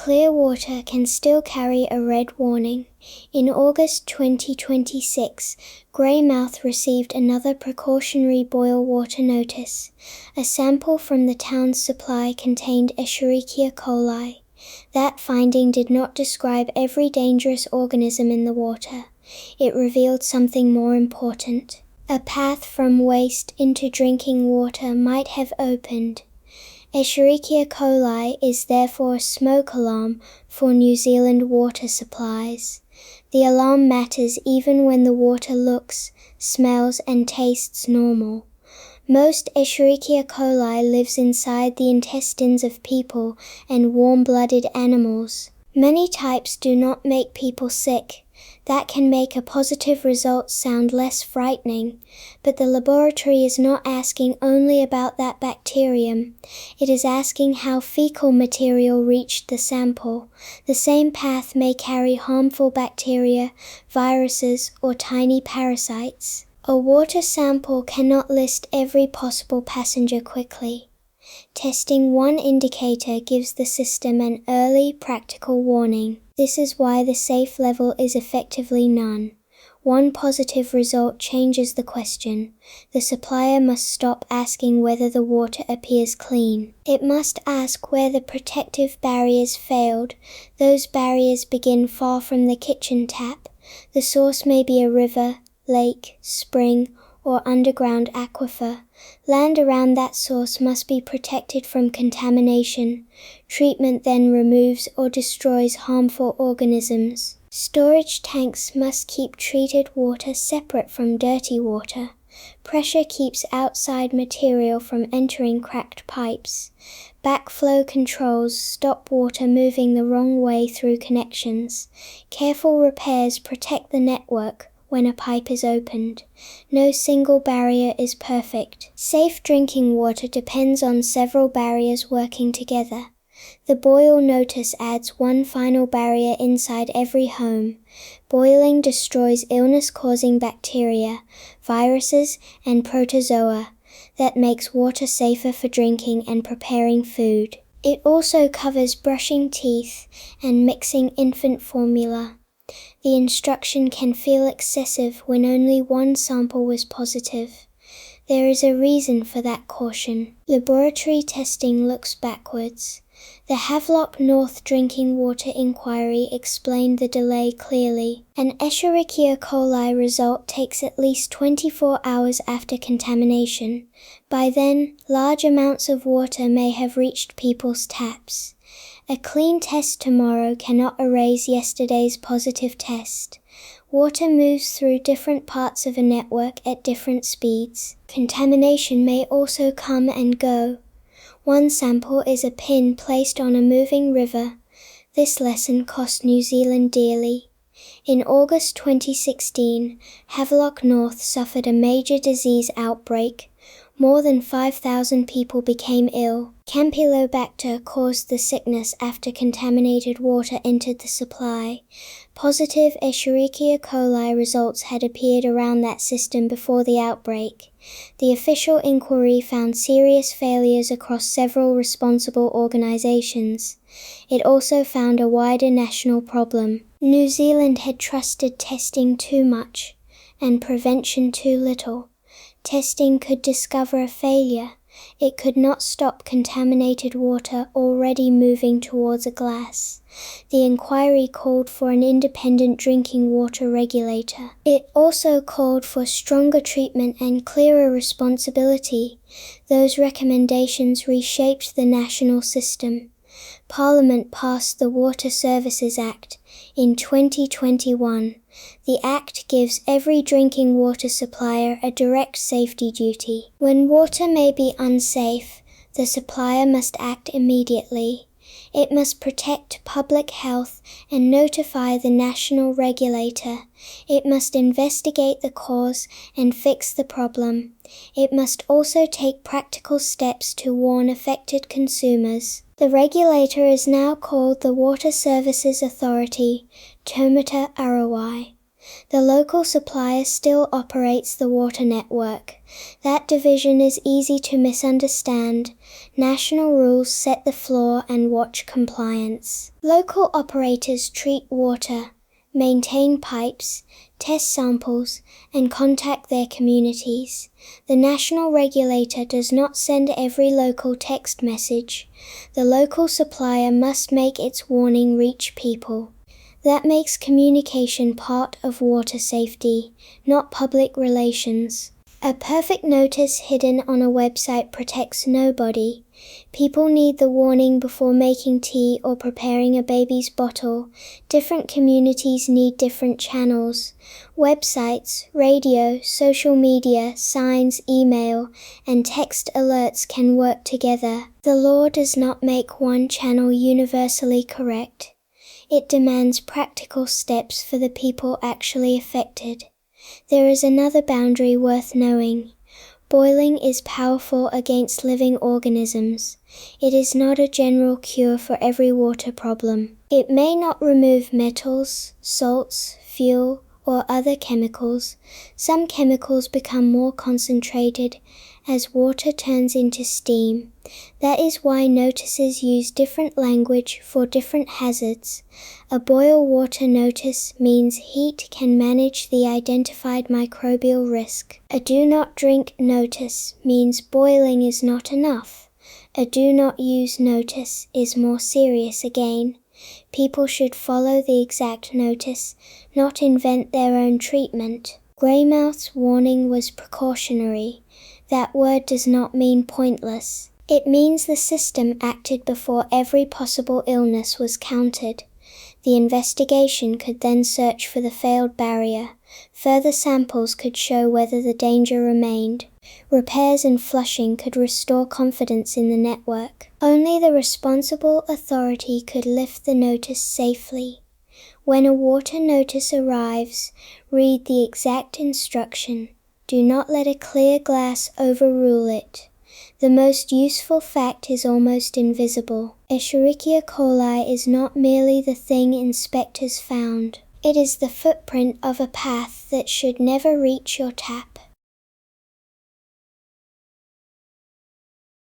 clear water can still carry a red warning. In August 2026, Greymouth received another precautionary boil water notice. A sample from the town's supply contained Escherichia coli. That finding did not describe every dangerous organism in the water. It revealed something more important. A path from waste into drinking water might have opened. Escherichia coli is therefore a smoke alarm for New Zealand water supplies. The alarm matters even when the water looks, smells, and tastes normal. Most Escherichia coli lives inside the intestines of people and warm-blooded animals. Many types do not make people sick. That can make a positive result sound less frightening, but the laboratory is not asking only about that bacterium. It is asking how fecal material reached the sample. The same path may carry harmful bacteria, viruses, or tiny parasites. A water sample cannot list every possible passenger quickly. Testing one indicator gives the system an early, practical warning. This is why the safe level is effectively none. One positive result changes the question. The supplier must stop asking whether the water appears clean. It must ask where the protective barriers failed. Those barriers begin far from the kitchen tap. The source may be a river, lake, spring, or underground aquifer. Land around that source must be protected from contamination. Treatment then removes or destroys harmful organisms. Storage tanks must keep treated water separate from dirty water. Pressure keeps outside material from entering cracked pipes. Backflow controls stop water moving the wrong way through connections. Careful repairs protect the network when a pipe is opened. No single barrier is perfect. Safe drinking water depends on several barriers working together. The boil notice adds one final barrier inside every home. Boiling destroys illness-causing bacteria, viruses, and protozoa. That makes water safer for drinking and preparing food. It also covers brushing teeth and mixing infant formula. The instruction can feel excessive when only one sample was positive. There is a reason for that caution. Laboratory testing looks backwards. The Havelock North drinking water inquiry explained the delay clearly. An Escherichia coli result takes at least 24 hours after contamination. By then, large amounts of water may have reached people's taps. A clean test tomorrow cannot erase yesterday's positive test. Water moves through different parts of a network at different speeds. Contamination may also come and go. One sample is a pin placed on a moving river. This lesson cost New Zealand dearly. In August 2016, Havelock North suffered a major disease outbreak. More than 5,000 people became ill. Campylobacter caused the sickness after contaminated water entered the supply. Positive Escherichia coli results had appeared around that system before the outbreak. The official inquiry found serious failures across several responsible organizations. It also found a wider national problem. New Zealand had trusted testing too much, and prevention too little. Testing could discover a failure. It could not stop contaminated water already moving towards a glass. The inquiry called for an independent drinking water regulator. It also called for stronger treatment and clearer responsibility. Those recommendations reshaped the national system. Parliament passed the Water Services Act in 2021. The Act gives every drinking water supplier a direct safety duty. When water may be unsafe, the supplier must act immediately. It must protect public health and notify the national regulator. It must investigate the cause and fix the problem. It must also take practical steps to warn affected consumers. The regulator is now called the Water Services Authority, Taumata Arowai. The local supplier still operates the water network. That division is easy to misunderstand. National rules set the floor and watch compliance. Local operators treat water, maintain pipes, test samples, and contact their communities. The national regulator does not send every local text message. The local supplier must make its warning reach people. That makes communication part of water safety, not public relations. A perfect notice hidden on a website protects nobody. People need the warning before making tea or preparing a baby's bottle. Different communities need different channels. Websites, radio, social media, signs, email, and text alerts can work together. The law does not make one channel universally correct. It demands practical steps for the people actually affected. There is another boundary worth knowing. Boiling is powerful against living organisms. It is not a general cure for every water problem. It may not remove metals, salts, fuel, or other chemicals. Some chemicals become more concentrated as water turns into steam. That is why notices use different language for different hazards. A boil water notice means heat can manage the identified microbial risk. A do not drink notice means boiling is not enough. A do not use notice is more serious again. People should follow the exact notice, not invent their own treatment. Greymouth's warning was precautionary. That word does not mean pointless. It means the system acted before every possible illness was counted. The investigation could then search for the failed barrier. Further samples could show whether the danger remained. Repairs and flushing could restore confidence in the network. Only the responsible authority could lift the notice safely. When a water notice arrives, read the exact instruction. Do not let a clear glass overrule it. The most useful fact is almost invisible. Escherichia coli is not merely the thing inspectors found. It is the footprint of a path that should never reach your tap.